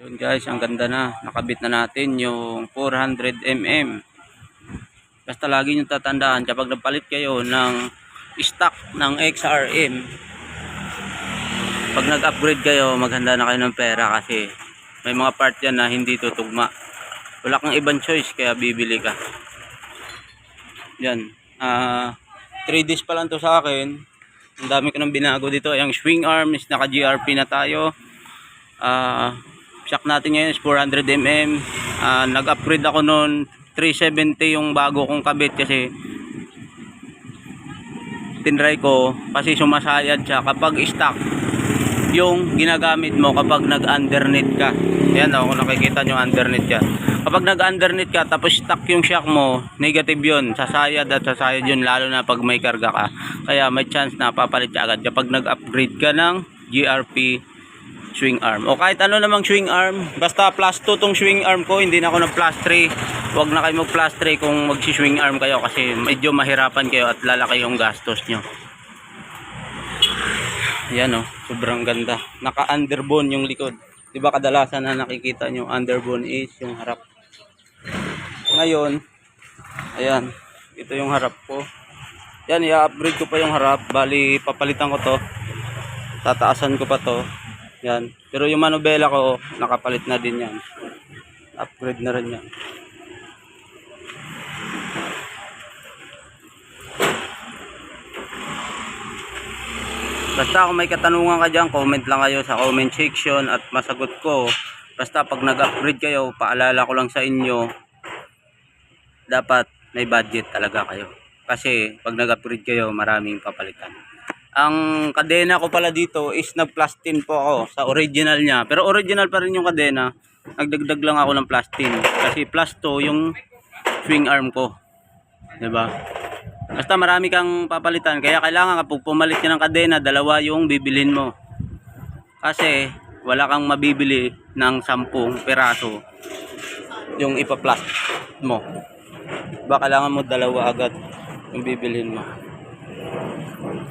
Yun guys, ang ganda na. Nakabit na natin yung 400mm. Basta lagi nyo tatandaan kapag nagpalit kayo ng stock ng XRM, pag nag-upgrade kayo, maghanda na kayo ng pera kasi may mga part yan na hindi tutugma. Wala kang ibang choice kaya bibili ka. Yan. 3 days pa lang to sa akin. Ang dami ko nang binago dito. Yung swing arms, naka GRP na tayo. Shock natin ngayon is 400mm. Nag-upgrade ako noon 370 yung bago kong kabit kasi tinry ko kasi sumasayad siya kapag stock yung ginagamit mo kapag nag-underneath ka. Ayan o, kung nakikita nyo underneath yan. Kapag nag-underneath ka tapos stock yung shock mo, negative yun. Sasayad at sasayad yun lalo na pag may karga ka. Kaya may chance na papalit ka agad kapag nag-upgrade ka ng GRP swing arm. O kahit ano namang swing arm, basta plus 2 tong swing arm ko, hindi na ako ng plus 3. Huwag na kayo mag plus 3 kung mag-swing arm kayo kasi medyo mahirapan kayo at lalaki yung gastos nyo. Yan o, sobrang ganda. Naka-underbone yung likod. Diba kadalasan na nakikita nyo underbone is yung harap. Ngayon, ayan, ito yung harap ko. Yan, i-upgrade ko pa yung harap. Bali, papalitan ko to. Tataasan ko pa to. Yan. Pero yung manubela ko, nakapalit na din yan. Upgrade na rin yan. Basta kung may katanungan ka dyan, comment lang kayo sa comment section at masagot ko. Basta pag nag-upgrade kayo, paalala ko lang sa inyo, dapat may budget talaga kayo. Kasi pag nag-upgrade kayo, maraming papalitan. Ang kadena ko pala dito is nag-plus 10 po ako sa original niya. Pero original pa rin yung kadena. Nagdagdag lang ako ng plus 10. Kasi plus 2 yung swing arm ko. Diba? Basta marami kang papalitan. Kaya kailangan kapag pumalit ka ng kadena, dalawa yung bibilin mo. Kasi wala kang mabibili ng 10 peraso yung ipa-plus mo. Diba? Kailangan mo dalawa agad yung bibilin mo.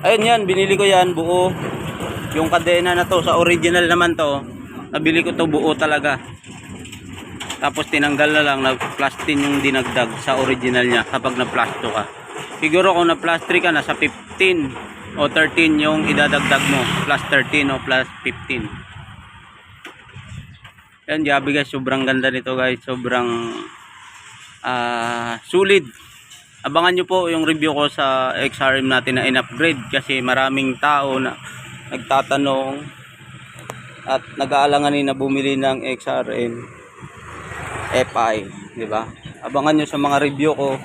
Ayun yan, binili ko yan buo. Yung kadena na to, sa original naman to, nabili ko to buo talaga. Tapos tinanggal na lang, nag-plus 10 yung dinagdag sa original niya kapag na-plus 2 ka. Siguro kung na-plus 3 ka, nasa 15 o 13 yung idadagdag mo. Plus 13 o plus 15. Yan, gabi guys, sobrang ganda nito guys. Sobrang sulit. Abangan nyo po yung review ko sa XRM natin na in-upgrade kasi maraming tao na nagtatanong at nag-aalanganin na bumili ng XRM FI, di ba? Abangan nyo sa mga review ko.